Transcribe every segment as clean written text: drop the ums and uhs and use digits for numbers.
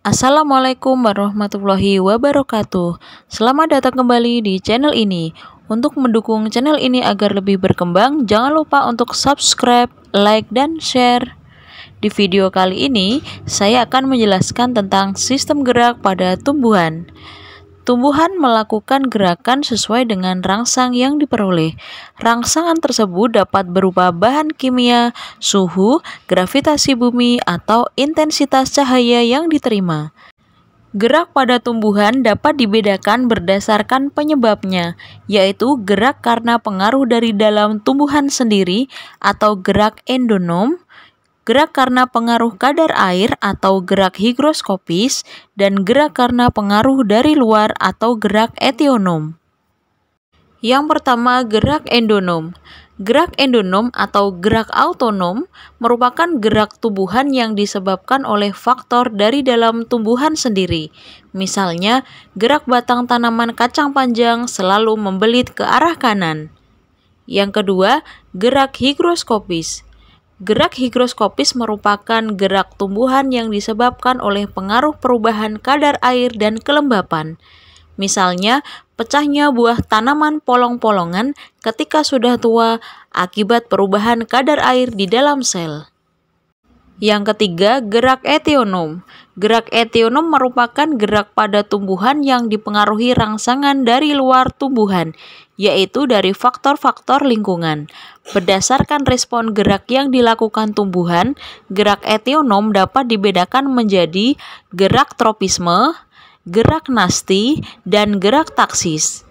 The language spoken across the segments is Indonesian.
Assalamualaikum warahmatullahi wabarakatuh. Selamat datang kembali di channel ini. Untuk mendukung channel ini agar lebih berkembang, jangan lupa untuk subscribe, like, dan share. Di video kali ini, saya akan menjelaskan tentang sistem gerak pada tumbuhan. Tumbuhan melakukan gerakan sesuai dengan rangsang yang diperoleh. Rangsangan tersebut dapat berupa bahan kimia, suhu, gravitasi bumi, atau intensitas cahaya yang diterima. Gerak pada tumbuhan dapat dibedakan berdasarkan penyebabnya, yaitu gerak karena pengaruh dari dalam tumbuhan sendiri atau gerak endonom, gerak karena pengaruh kadar air atau gerak higroskopis, dan gerak karena pengaruh dari luar atau gerak etionom. Yang pertama, gerak endonom. Gerak endonom atau gerak autonom merupakan gerak tumbuhan yang disebabkan oleh faktor dari dalam tumbuhan sendiri. Misalnya, gerak batang tanaman kacang panjang selalu membelit ke arah kanan. Yang kedua, gerak higroskopis. Gerak higroskopis merupakan gerak tumbuhan yang disebabkan oleh pengaruh perubahan kadar air dan kelembapan. Misalnya, pecahnya buah tanaman polong-polongan ketika sudah tua akibat perubahan kadar air di dalam sel. Yang ketiga, gerak etionom. Gerak etionom merupakan gerak pada tumbuhan yang dipengaruhi rangsangan dari luar tumbuhan, yaitu dari faktor-faktor lingkungan. Berdasarkan respon gerak yang dilakukan tumbuhan, gerak etionom dapat dibedakan menjadi gerak tropisme, gerak nasti, dan gerak taksis.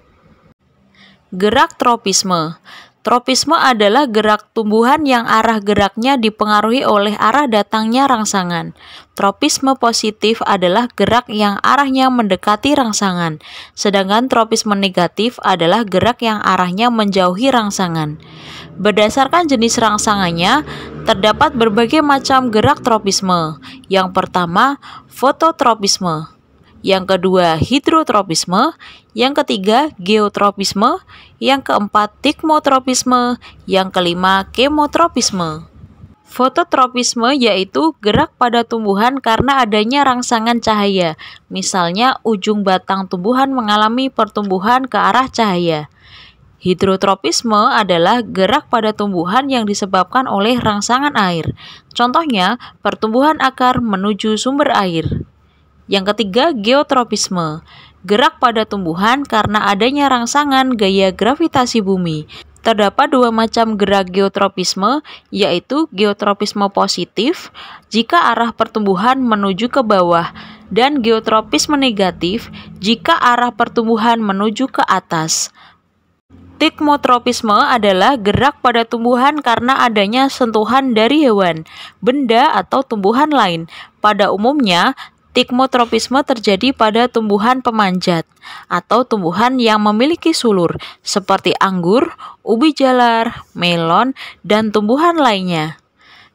Gerak tropisme. Tropisme adalah gerak tumbuhan yang arah geraknya dipengaruhi oleh arah datangnya rangsangan. Tropisme positif adalah gerak yang arahnya mendekati rangsangan, sedangkan tropisme negatif adalah gerak yang arahnya menjauhi rangsangan. Berdasarkan jenis rangsangannya, terdapat berbagai macam gerak tropisme. Yang pertama, fototropisme. Yang kedua, hidrotropisme. Yang ketiga, geotropisme. Yang keempat, tikmotropisme. Yang kelima, kemotropisme. Fototropisme yaitu gerak pada tumbuhan karena adanya rangsangan cahaya. Misalnya, ujung batang tumbuhan mengalami pertumbuhan ke arah cahaya. Hidrotropisme adalah gerak pada tumbuhan yang disebabkan oleh rangsangan air. Contohnya, pertumbuhan akar menuju sumber air. Yang ketiga, geotropisme. Gerak pada tumbuhan karena adanya rangsangan gaya gravitasi bumi. Terdapat dua macam gerak geotropisme, yaitu geotropisme positif jika arah pertumbuhan menuju ke bawah, dan geotropisme negatif jika arah pertumbuhan menuju ke atas. Tikmotropisme adalah gerak pada tumbuhan karena adanya sentuhan dari hewan, benda, atau tumbuhan lain. Pada umumnya, tikmotropisme terjadi pada tumbuhan pemanjat atau tumbuhan yang memiliki sulur seperti anggur, ubi jalar, melon, dan tumbuhan lainnya.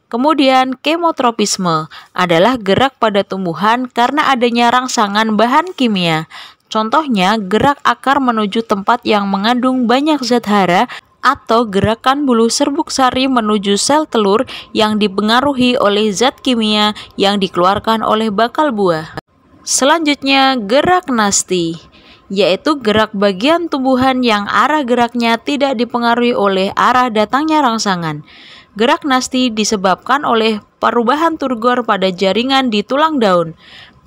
Kemudian kemotropisme adalah gerak pada tumbuhan karena adanya rangsangan bahan kimia. Contohnya gerak akar menuju tempat yang mengandung banyak zat hara atau gerakan bulu serbuk sari menuju sel telur yang dipengaruhi oleh zat kimia yang dikeluarkan oleh bakal buah. Selanjutnya, gerak nasti, yaitu gerak bagian tumbuhan yang arah geraknya tidak dipengaruhi oleh arah datangnya rangsangan. Gerak nasti disebabkan oleh perubahan turgor pada jaringan di tulang daun.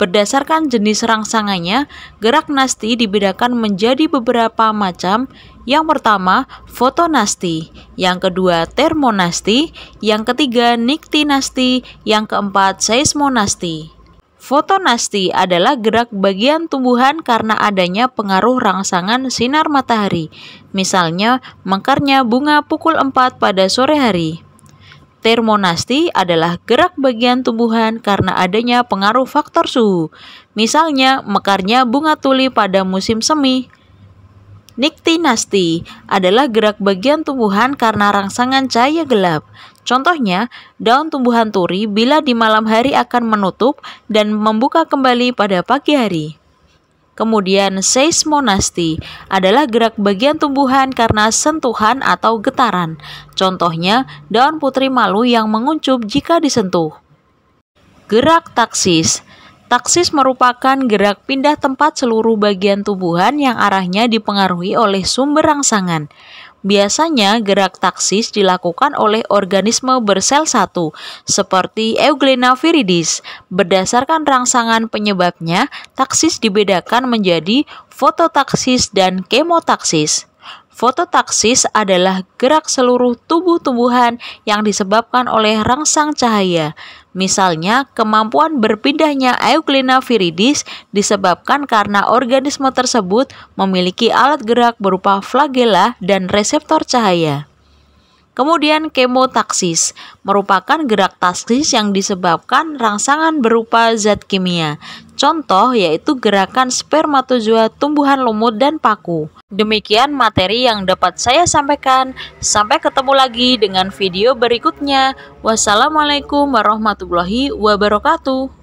Berdasarkan jenis rangsangannya, gerak nasti dibedakan menjadi beberapa macam. Yang pertama, fotonasti. Yang kedua, termonasti. Yang ketiga, niktinasti. Yang keempat, seismonasti. Fotonasti adalah gerak bagian tumbuhan karena adanya pengaruh rangsangan sinar matahari. Misalnya, mekarnya bunga pukul 4 pada sore hari. Termonasti adalah gerak bagian tumbuhan karena adanya pengaruh faktor suhu. Misalnya, mekarnya bunga tuli pada musim semi. Niktinasti adalah gerak bagian tumbuhan karena rangsangan cahaya gelap. Contohnya, daun tumbuhan turi bila di malam hari akan menutup dan membuka kembali pada pagi hari. Kemudian seismonasti adalah gerak bagian tumbuhan karena sentuhan atau getaran. Contohnya, daun putri malu yang menguncup jika disentuh. Gerak taksis. Taksis merupakan gerak pindah tempat seluruh bagian tubuhan yang arahnya dipengaruhi oleh sumber rangsangan. Biasanya gerak taksis dilakukan oleh organisme bersel satu, seperti Euglena viridis. Berdasarkan rangsangan penyebabnya, taksis dibedakan menjadi fototaksis dan kemotaksis. Fototaksis adalah gerak seluruh tubuh tumbuhan yang disebabkan oleh rangsang cahaya. Misalnya, kemampuan berpindahnya Euglena viridis disebabkan karena organisme tersebut memiliki alat gerak berupa flagela dan reseptor cahaya. Kemudian kemotaksis merupakan gerak taksis yang disebabkan rangsangan berupa zat kimia. Contoh yaitu gerakan spermatozoa tumbuhan lumut dan paku. Demikian materi yang dapat saya sampaikan. Sampai ketemu lagi dengan video berikutnya. Wassalamualaikum warahmatullahi wabarakatuh.